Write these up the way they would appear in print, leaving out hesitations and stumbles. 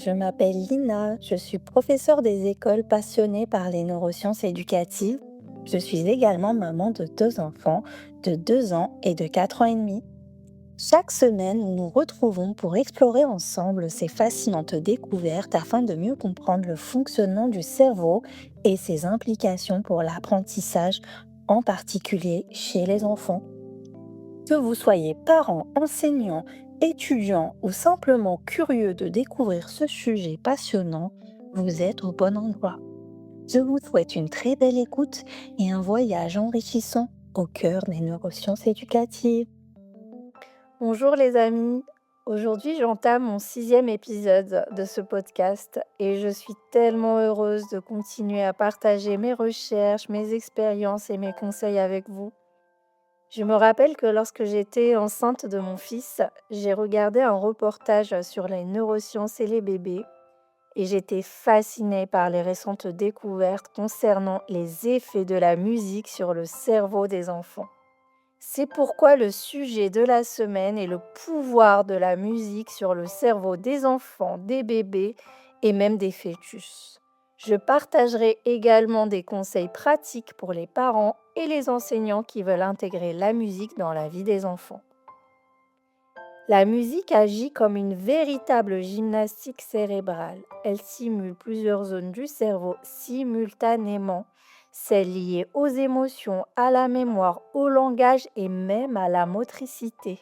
Je m'appelle Lina, je suis professeure des écoles passionnée par les neurosciences éducatives. Je suis également maman de deux enfants de 2 ans et de 4 ans et demi. Chaque semaine, nous nous retrouvons pour explorer ensemble ces fascinantes découvertes afin de mieux comprendre le fonctionnement du cerveau et ses implications pour l'apprentissage, en particulier chez les enfants. Que vous soyez parent, enseignant, étudiant ou simplement curieux de découvrir ce sujet passionnant, vous êtes au bon endroit. Je vous souhaite une très belle écoute et un voyage enrichissant au cœur des neurosciences éducatives. Bonjour les amis, aujourd'hui j'entame mon 6e épisode de ce podcast et je suis tellement heureuse de continuer à partager mes recherches, mes expériences et mes conseils avec vous. Je me rappelle que lorsque j'étais enceinte de mon fils, j'ai regardé un reportage sur les neurosciences et les bébés et j'étais fascinée par les récentes découvertes concernant les effets de la musique sur le cerveau des enfants. C'est pourquoi le sujet de la semaine est le pouvoir de la musique sur le cerveau des enfants, des bébés et même des fœtus. Je partagerai également des conseils pratiques pour les parents et les enseignants qui veulent intégrer la musique dans la vie des enfants. La musique agit comme une véritable gymnastique cérébrale. Elle simule plusieurs zones du cerveau simultanément, celles liées aux émotions, à la mémoire, au langage et même à la motricité.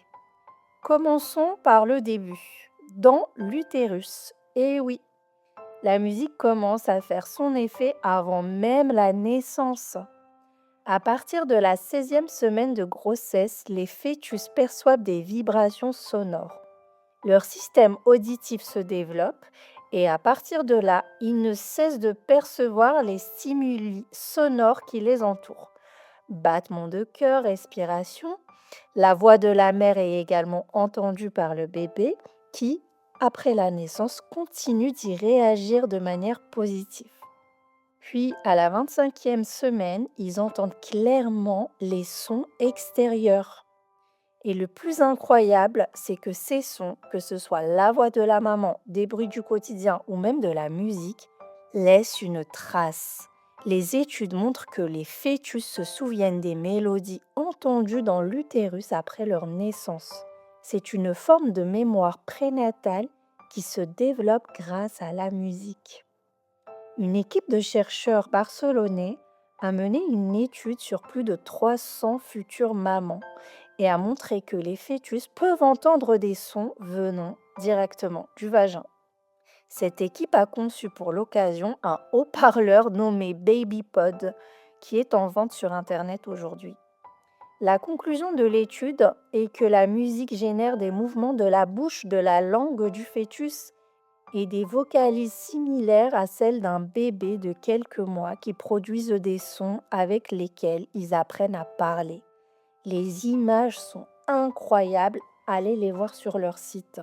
Commençons par le début. Dans l'utérus. Eh oui, la musique commence à faire son effet avant même la naissance. À partir de la 16e semaine de grossesse, les fœtus perçoivent des vibrations sonores. Leur système auditif se développe et à partir de là, ils ne cessent de percevoir les stimuli sonores qui les entourent. Battement de cœur, respiration. La voix de la mère est également entendue par le bébé qui, après la naissance, continue d'y réagir de manière positive. Puis, à la 25e semaine, ils entendent clairement les sons extérieurs. Et le plus incroyable, c'est que ces sons, que ce soit la voix de la maman, des bruits du quotidien ou même de la musique, laissent une trace. Les études montrent que les fœtus se souviennent des mélodies entendues dans l'utérus après leur naissance. C'est une forme de mémoire prénatale qui se développe grâce à la musique. Une équipe de chercheurs barcelonais a mené une étude sur plus de 300 futures mamans et a montré que les fœtus peuvent entendre des sons venant directement du vagin. Cette équipe a conçu pour l'occasion un haut-parleur nommé BabyPod qui est en vente sur Internet aujourd'hui. La conclusion de l'étude est que la musique génère des mouvements de la bouche, de la langue du fœtus et des vocalises similaires à celles d'un bébé de quelques mois qui produisent des sons avec lesquels ils apprennent à parler. Les images sont incroyables, allez les voir sur leur site.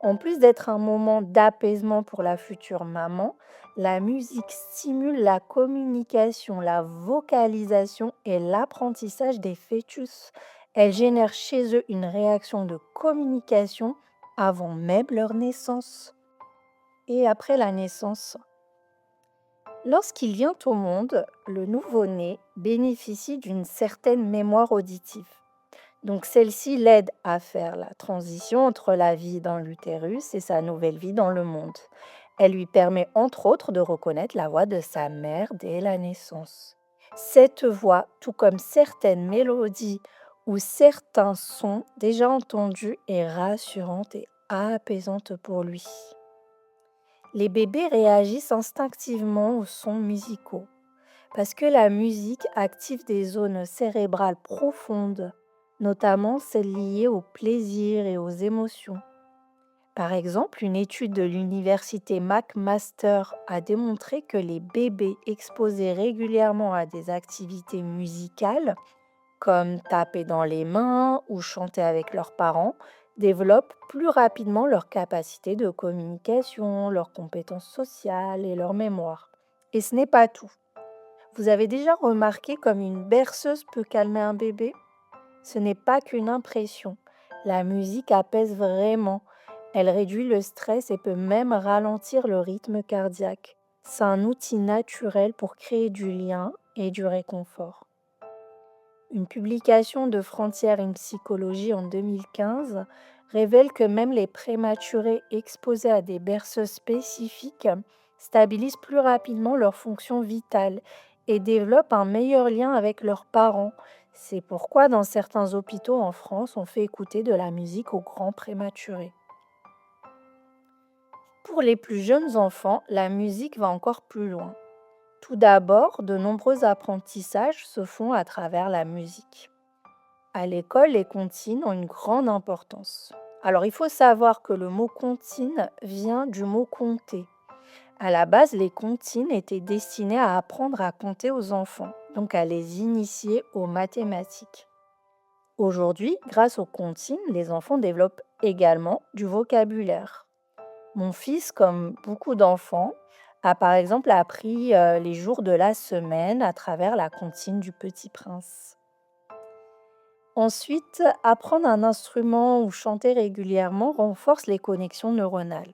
En plus d'être un moment d'apaisement pour la future maman, la musique stimule la communication, la vocalisation et l'apprentissage des fœtus. Elle génère chez eux une réaction de communication avant même leur naissance. Et après la naissance, lorsqu'il vient au monde, le nouveau-né bénéficie d'une certaine mémoire auditive. Donc celle-ci l'aide à faire la transition entre la vie dans l'utérus et sa nouvelle vie dans le monde. Elle lui permet entre autres de reconnaître la voix de sa mère dès la naissance. Cette voix, tout comme certaines mélodies ou certains sons déjà entendus, est rassurante et apaisante pour lui. Les bébés réagissent instinctivement aux sons musicaux parce que la musique active des zones cérébrales profondes, notamment celles liées au plaisir et aux émotions. Par exemple, une étude de l'université McMaster a démontré que les bébés exposés régulièrement à des activités musicales, comme taper dans les mains ou chanter avec leurs parents, développent plus rapidement leur capacité de communication, leurs compétences sociales et leur mémoire. Et ce n'est pas tout. Vous avez déjà remarqué comme une berceuse peut calmer un bébé? Ce n'est pas qu'une impression. La musique apaise vraiment. Elle réduit le stress et peut même ralentir le rythme cardiaque. C'est un outil naturel pour créer du lien et du réconfort. Une publication de Frontières in Psychologie en 2015 révèle que même les prématurés exposés à des berceuses spécifiques stabilisent plus rapidement leurs fonctions vitales et développent un meilleur lien avec leurs parents. C'est pourquoi dans certains hôpitaux en France, on fait écouter de la musique aux grands prématurés. Pour les plus jeunes enfants, la musique va encore plus loin. Tout d'abord, de nombreux apprentissages se font à travers la musique. À l'école, les comptines ont une grande importance. Alors, il faut savoir que le mot comptine vient du mot compter. À la base, les comptines étaient destinées à apprendre à compter aux enfants, donc à les initier aux mathématiques. Aujourd'hui, grâce aux comptines, les enfants développent également du vocabulaire. Mon fils, comme beaucoup d'enfants, a par exemple appris les jours de la semaine à travers la comptine du Petit Prince. Ensuite, apprendre un instrument ou chanter régulièrement renforce les connexions neuronales.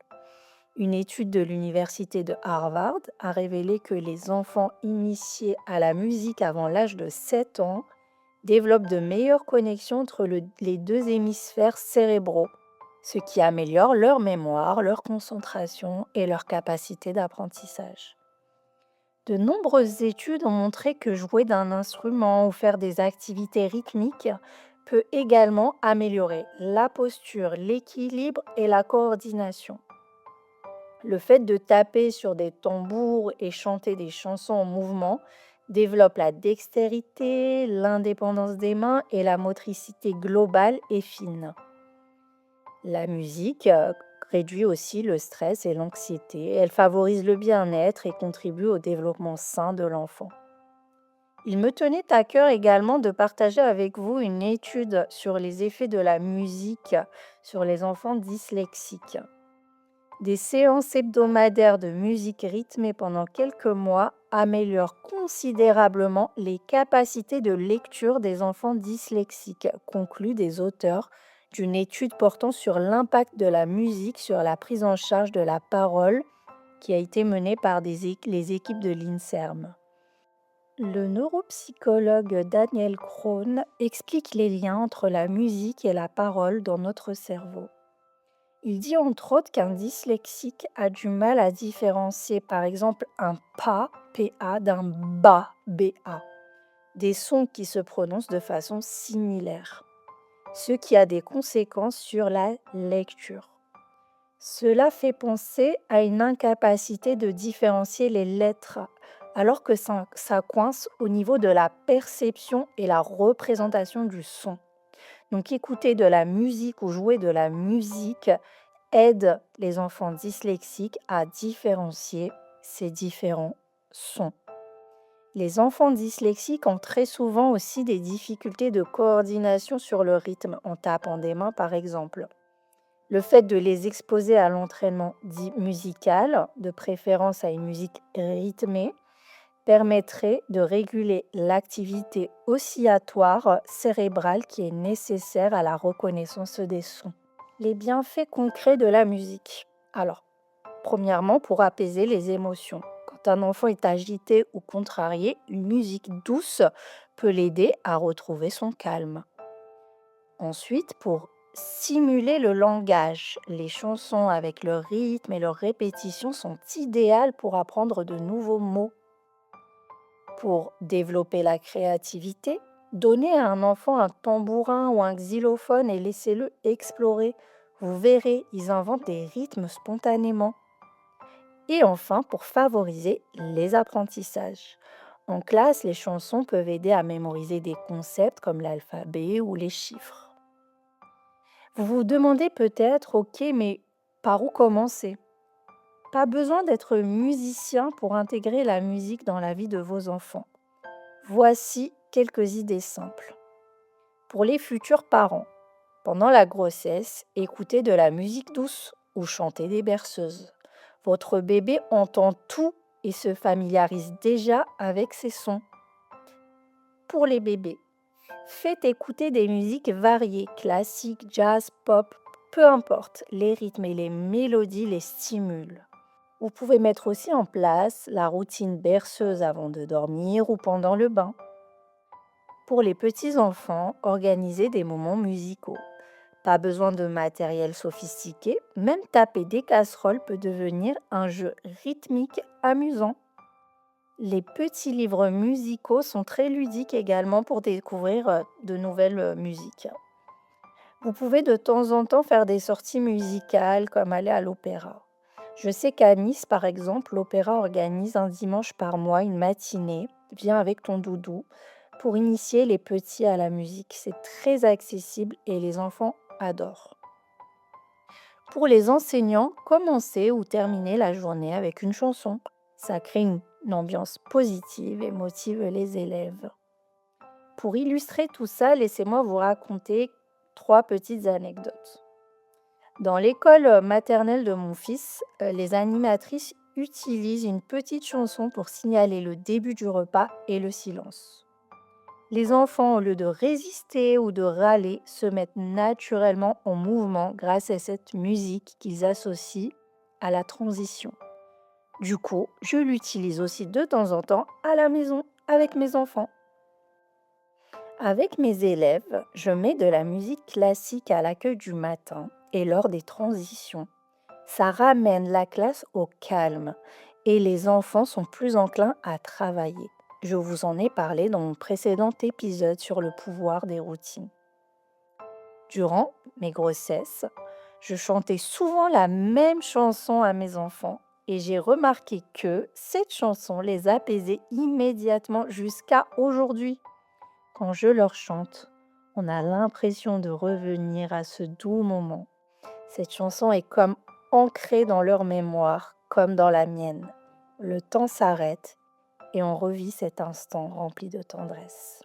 Une étude de l'université de Harvard a révélé que les enfants initiés à la musique avant l'âge de 7 ans développent de meilleures connexions entre les deux hémisphères cérébraux, ce qui améliore leur mémoire, leur concentration et leur capacité d'apprentissage. De nombreuses études ont montré que jouer d'un instrument ou faire des activités rythmiques peut également améliorer la posture, l'équilibre et la coordination. Le fait de taper sur des tambours et chanter des chansons en mouvement développe la dextérité, l'indépendance des mains et la motricité globale et fine. La musique réduit aussi le stress et l'anxiété. Elle favorise le bien-être et contribue au développement sain de l'enfant. Il me tenait à cœur également de partager avec vous une étude sur les effets de la musique sur les enfants dyslexiques. Des séances hebdomadaires de musique rythmée pendant quelques mois améliorent considérablement les capacités de lecture des enfants dyslexiques, concluent des auteurs d'une étude portant sur l'impact de la musique sur la prise en charge de la parole qui a été menée par les équipes de l'INSERM. Le neuropsychologue Daniel Krohn explique les liens entre la musique et la parole dans notre cerveau. Il dit entre autres qu'un dyslexique a du mal à différencier par exemple un pa, pa, d'un ba, ba, des sons qui se prononcent de façon similaire, ce qui a des conséquences sur la lecture. Cela fait penser à une incapacité de différencier les lettres, alors que ça coince au niveau de la perception et la représentation du son. Donc écouter de la musique ou jouer de la musique aide les enfants dyslexiques à différencier ces différents sons. Les enfants dyslexiques ont très souvent aussi des difficultés de coordination sur le rythme en tapant des mains par exemple. Le fait de les exposer à l'entraînement dit musical, de préférence à une musique rythmée, permettrait de réguler l'activité oscillatoire cérébrale qui est nécessaire à la reconnaissance des sons. Les bienfaits concrets de la musique. Alors, premièrement, pour apaiser les émotions. Quand un enfant est agité ou contrarié, une musique douce peut l'aider à retrouver son calme. Ensuite, pour simuler le langage, les chansons avec leur rythme et leur répétition sont idéales pour apprendre de nouveaux mots. Pour développer la créativité, donnez à un enfant un tambourin ou un xylophone et laissez-le explorer. Vous verrez, ils inventent des rythmes spontanément. Et enfin, pour favoriser les apprentissages. En classe, les chansons peuvent aider à mémoriser des concepts comme l'alphabet ou les chiffres. Vous vous demandez peut-être, ok, mais par où commencer? Pas besoin d'être musicien pour intégrer la musique dans la vie de vos enfants. Voici quelques idées simples. Pour les futurs parents, pendant la grossesse, écoutez de la musique douce ou chantez des berceuses. Votre bébé entend tout et se familiarise déjà avec ces sons. Pour les bébés, faites écouter des musiques variées, classiques, jazz, pop, Peu importe, les rythmes et les mélodies les stimulent. Vous pouvez mettre aussi en place la routine berceuse avant de dormir ou pendant le bain. Pour les petits enfants, organisez des moments musicaux. Pas besoin de matériel sophistiqué, même taper des casseroles peut devenir un jeu rythmique amusant. Les petits livres musicaux sont très ludiques également pour découvrir de nouvelles musiques. Vous pouvez de temps en temps faire des sorties musicales comme aller à l'opéra. Je sais qu'à Nice, par exemple, l'opéra organise un dimanche par mois une matinée, viens avec ton doudou, pour initier les petits à la musique. C'est très accessible et les enfants adorent. Pour les enseignants, commencez ou terminez la journée avec une chanson. Ça crée une ambiance positive et motive les élèves. Pour illustrer tout ça, laissez-moi vous raconter trois petites anecdotes. Dans l'école maternelle de mon fils, les animatrices utilisent une petite chanson pour signaler le début du repas et le silence. Les enfants, au lieu de résister ou de râler, se mettent naturellement en mouvement grâce à cette musique qu'ils associent à la transition. Du coup, je l'utilise aussi de temps en temps à la maison avec mes enfants. Avec mes élèves, je mets de la musique classique à l'accueil du matin et lors des transitions. Ça ramène la classe au calme et les enfants sont plus enclins à travailler. Je vous en ai parlé dans mon précédent épisode sur le pouvoir des routines. Durant mes grossesses, je chantais souvent la même chanson à mes enfants et j'ai remarqué que cette chanson les apaisait immédiatement jusqu'à aujourd'hui. Quand je leur chante, on a l'impression de revenir à ce doux moment. Cette chanson est comme ancrée dans leur mémoire, comme dans la mienne. Le temps s'arrête et on revit cet instant rempli de tendresse.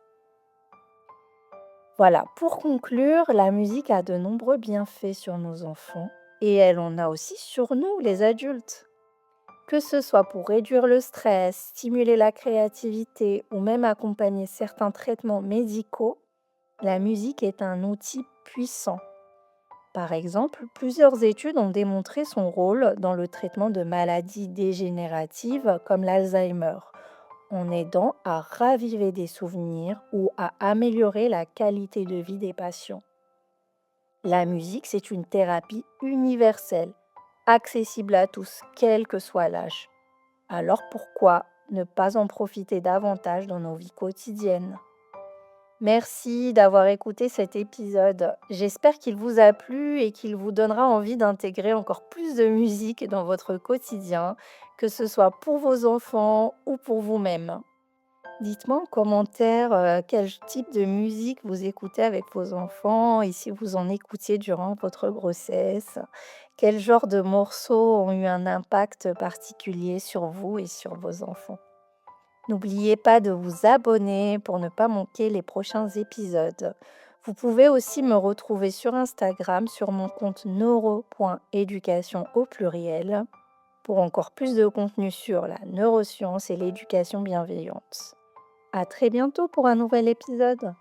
Voilà, pour conclure, la musique a de nombreux bienfaits sur nos enfants et elle en a aussi sur nous, les adultes. Que ce soit pour réduire le stress, stimuler la créativité ou même accompagner certains traitements médicaux, la musique est un outil puissant. Par exemple, plusieurs études ont démontré son rôle dans le traitement de maladies dégénératives comme l'Alzheimer, en aidant à raviver des souvenirs ou à améliorer la qualité de vie des patients. La musique, c'est une thérapie universelle, accessible à tous, quel que soit l'âge. Alors pourquoi ne pas en profiter davantage dans nos vies quotidiennes? Merci d'avoir écouté cet épisode. J'espère qu'il vous a plu et qu'il vous donnera envie d'intégrer encore plus de musique dans votre quotidien, que ce soit pour vos enfants ou pour vous-même. Dites-moi en commentaire quel type de musique vous écoutez avec vos enfants et si vous en écoutiez durant votre grossesse. Quel genre de morceaux ont eu un impact particulier sur vous et sur vos enfants. N'oubliez pas de vous abonner pour ne pas manquer les prochains épisodes. Vous pouvez aussi me retrouver sur Instagram sur mon compte neuro.éducation au pluriel pour encore plus de contenu sur la neuroscience et l'éducation bienveillante. À très bientôt pour un nouvel épisode.